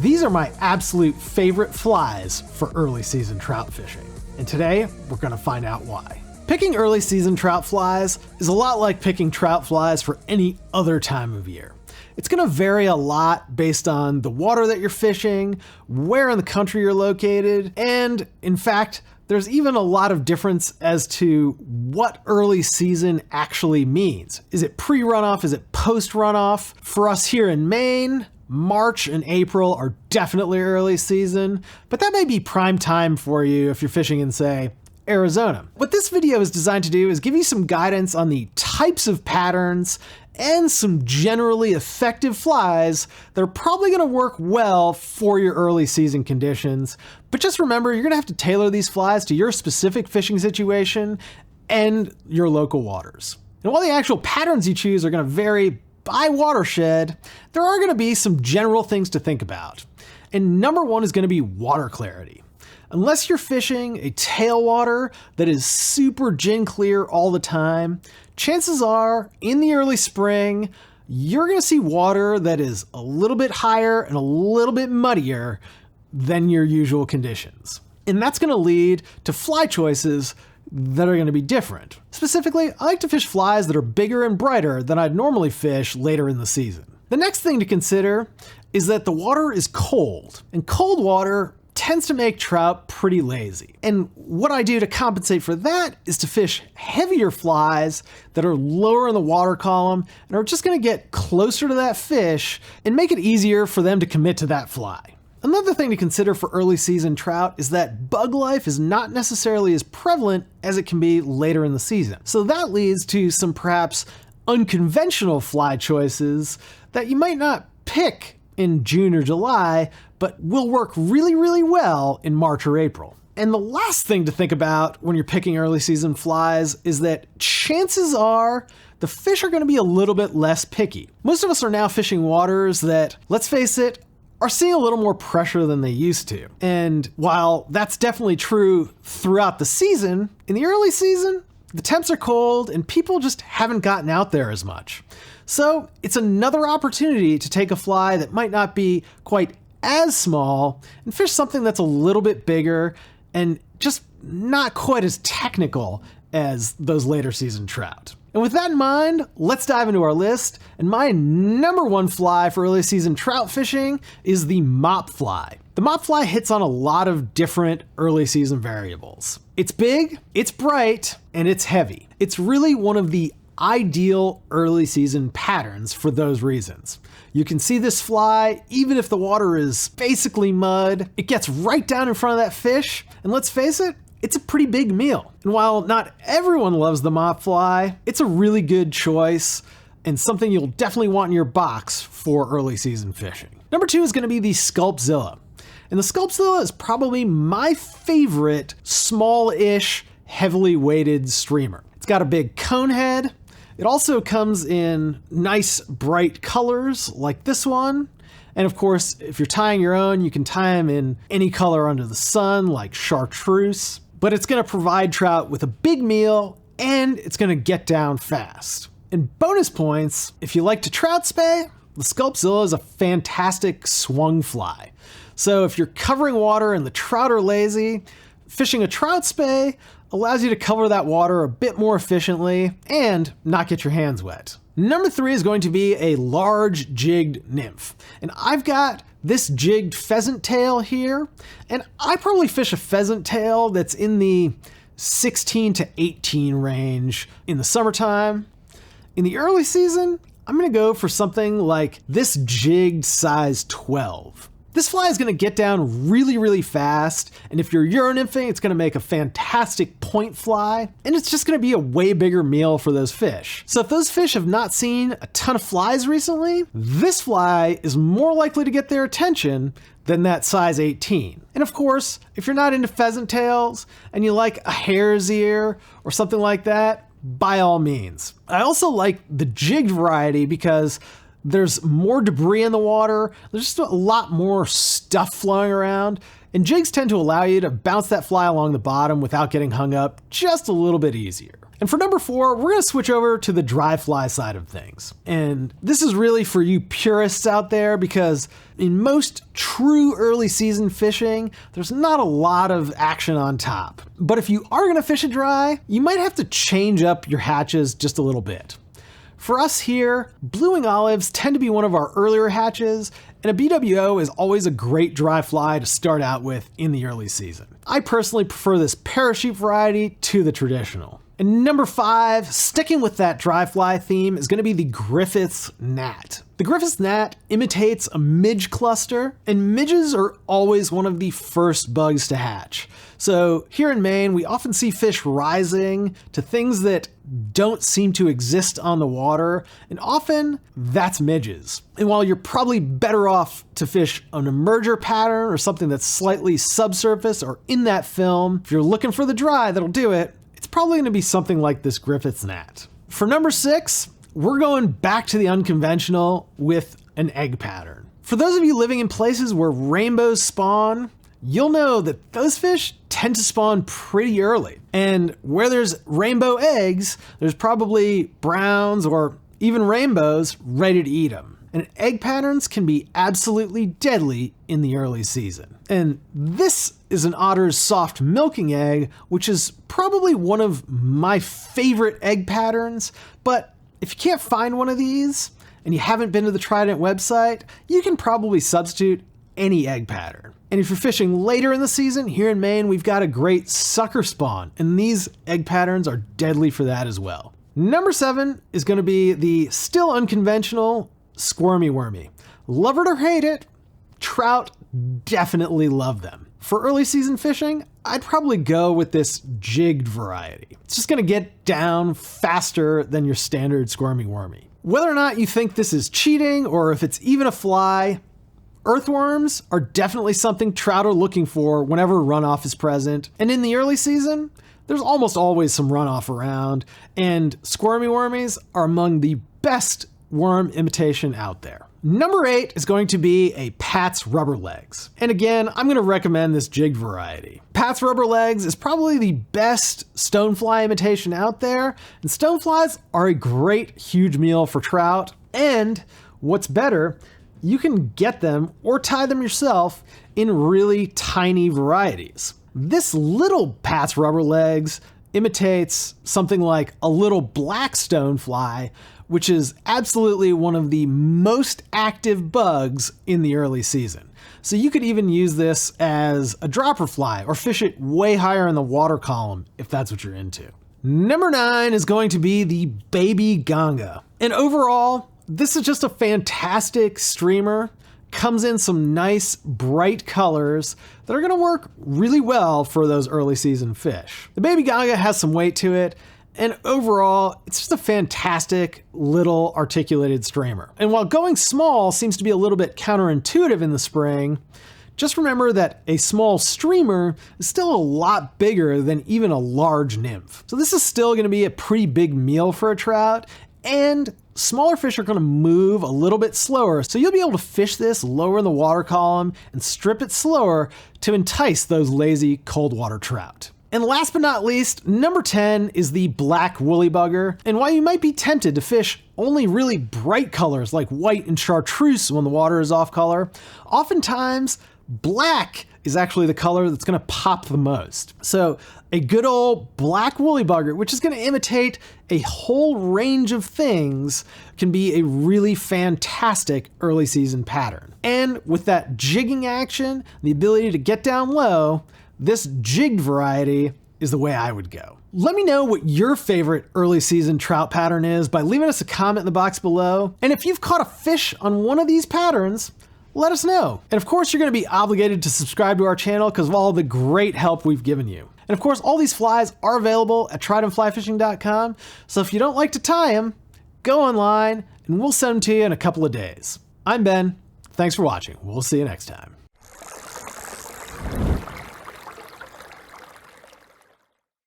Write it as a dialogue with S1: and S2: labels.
S1: These are my absolute favorite flies for early season trout fishing. And today, we're gonna find out why. Picking early season trout flies is a lot like picking trout flies for any other time of year. It's gonna vary a lot based on the water that you're fishing, where in the country you're located, and in fact, there's even a lot of difference as to what early season actually means. Is it pre-runoff? Is it post-runoff? For us here in Maine, March and April are definitely early season, but that may be prime time for you if you're fishing in, say, Arizona. What this video is designed to do is give you some guidance on the types of patterns and some generally effective flies that are probably gonna work well for your early season conditions. But just remember, you're gonna have to tailor these flies to your specific fishing situation and your local waters. And while the actual patterns you choose are gonna vary by watershed, there are gonna be some general things to think about. And number one is gonna be water clarity. Unless you're fishing a tailwater that is super gin clear all the time, chances are in the early spring, you're gonna see water that is a little bit higher and a little bit muddier than your usual conditions. And that's gonna lead to fly choices that are gonna be different. Specifically, I like to fish flies that are bigger and brighter than I'd normally fish later in the season. The next thing to consider is that the water is cold, and cold water tends to make trout pretty lazy. And what I do to compensate for that is to fish heavier flies that are lower in the water column and are just gonna get closer to that fish and make it easier for them to commit to that fly. Another thing to consider for early season trout is that bug life is not necessarily as prevalent as it can be later in the season. So that leads to some perhaps unconventional fly choices that you might not pick in June or July, but will work really, really well in March or April. And the last thing to think about when you're picking early season flies is that chances are the fish are gonna be a little bit less picky. Most of us are now fishing waters that, let's face it, are seeing a little more pressure than they used to. And while that's definitely true throughout the season, in the early season, the temps are cold and people just haven't gotten out there as much. So it's another opportunity to take a fly that might not be quite as small and fish something that's a little bit bigger and just not quite as technical as those later season trout. And with that in mind, let's dive into our list. And my number one fly for early season trout fishing is the mop fly. The mop fly hits on a lot of different early season variables. It's big, it's bright, and it's heavy. It's really one of the ideal early season patterns for those reasons. You can see this fly even if the water is basically mud. It gets right down in front of that fish, and let's face it, it's a pretty big meal. And while not everyone loves the mop fly, it's a really good choice and something you'll definitely want in your box for early season fishing. Number two is gonna be the Sculpzilla. And the Sculpzilla is probably my favorite small-ish, heavily weighted streamer. It's got a big cone head. It also comes in nice bright colors like this one. And of course, if you're tying your own, you can tie them in any color under the sun like chartreuse, but it's gonna provide trout with a big meal and it's gonna get down fast. And bonus points, if you like to trout spay, the Sculpzilla is a fantastic swung fly. So if you're covering water and the trout are lazy, fishing a trout spay allows you to cover that water a bit more efficiently and not get your hands wet. Number three is going to be a large jigged nymph. And I've got this jigged pheasant tail here, and I probably fish a pheasant tail that's in the 16 to 18 range in the summertime. In the early season, I'm gonna go for something like this jigged size 12. This fly is gonna get down really, really fast, and if you're Euro nymphing, it's gonna make a fantastic point fly, and it's just gonna be a way bigger meal for those fish. So if those fish have not seen a ton of flies recently, this fly is more likely to get their attention than that size 18. And of course, if you're not into pheasant tails, and you like a hare's ear or something like that, by all means. I also like the jigged variety because there's more debris in the water, there's just a lot more stuff flowing around, and jigs tend to allow you to bounce that fly along the bottom without getting hung up just a little bit easier. And for number 4, we're gonna switch over to the dry fly side of things. And this is really for you purists out there, because in most true early season fishing, there's not a lot of action on top. But if you are gonna fish it dry, you might have to change up your hatches just a little bit. For us here, blueing olives tend to be one of our earlier hatches, and a BWO is always a great dry fly to start out with in the early season. I personally prefer this parachute variety to the traditional. And number 5, sticking with that dry fly theme, is gonna be the Griffith's gnat. The Griffith's gnat imitates a midge cluster, and midges are always one of the first bugs to hatch. So here in Maine, we often see fish rising to things that don't seem to exist on the water, and often that's midges. And while you're probably better off to fish an emerger pattern or something that's slightly subsurface or in that film, if you're looking for the dry that'll do it, it's probably gonna be something like this Griffith's gnat. For number 6, we're going back to the unconventional with an egg pattern. For those of you living in places where rainbows spawn, you'll know that those fish tend to spawn pretty early. And where there's rainbow eggs, there's probably browns or even rainbows ready to eat them. And egg patterns can be absolutely deadly in the early season. And this is an otter's soft milking egg, which is probably one of my favorite egg patterns. But if you can't find one of these and you haven't been to the Trident website, you can probably substitute any egg pattern. And if you're fishing later in the season, here in Maine, we've got a great sucker spawn, and these egg patterns are deadly for that as well. Number 7 is gonna be the still unconventional squirmy wormy. Love it or hate it, trout definitely love them. For early season fishing, I'd probably go with this jigged variety. It's just gonna get down faster than your standard squirmy wormy. Whether or not you think this is cheating or if it's even a fly, earthworms are definitely something trout are looking for whenever runoff is present. And in the early season, there's almost always some runoff around, and squirmy wormies are among the best worm imitation out there. Number 8 is going to be a Pat's rubber legs. And again, I'm gonna recommend this jigged variety. Pat's rubber legs is probably the best stonefly imitation out there, and stoneflies are a great huge meal for trout. And what's better, you can get them or tie them yourself in really tiny varieties. This little Pat's rubber legs imitates something like a little black stonefly, which is absolutely one of the most active bugs in the early season. So you could even use this as a dropper fly or fish it way higher in the water column if that's what you're into. Number 9 is going to be the baby ganga. And overall, this is just a fantastic streamer. Comes in some nice bright colors that are gonna work really well for those early season fish. The baby ganga has some weight to it, and overall, it's just a fantastic little articulated streamer. And while going small seems to be a little bit counterintuitive in the spring, just remember that a small streamer is still a lot bigger than even a large nymph. So this is still gonna be a pretty big meal for a trout, and smaller fish are gonna move a little bit slower, so you'll be able to fish this lower in the water column and strip it slower to entice those lazy cold water trout. And last but not least, number 10 is the black woolly bugger. And while you might be tempted to fish only really bright colors like white and chartreuse when the water is off color, oftentimes black is actually the color that's gonna pop the most. So a good old black woolly bugger, which is gonna imitate a whole range of things, can be a really fantastic early season pattern. And with that jigging action, the ability to get down low, this jigged variety is the way I would go. Let me know what your favorite early season trout pattern is by leaving us a comment in the box below. And if you've caught a fish on one of these patterns, let us know. And of course, you're gonna be obligated to subscribe to our channel because of all the great help we've given you. And of course, all these flies are available at tridentflyfishing.com. So if you don't like to tie them, go online and we'll send them to you in a couple of days. I'm Ben. Thanks for watching. We'll see you next time.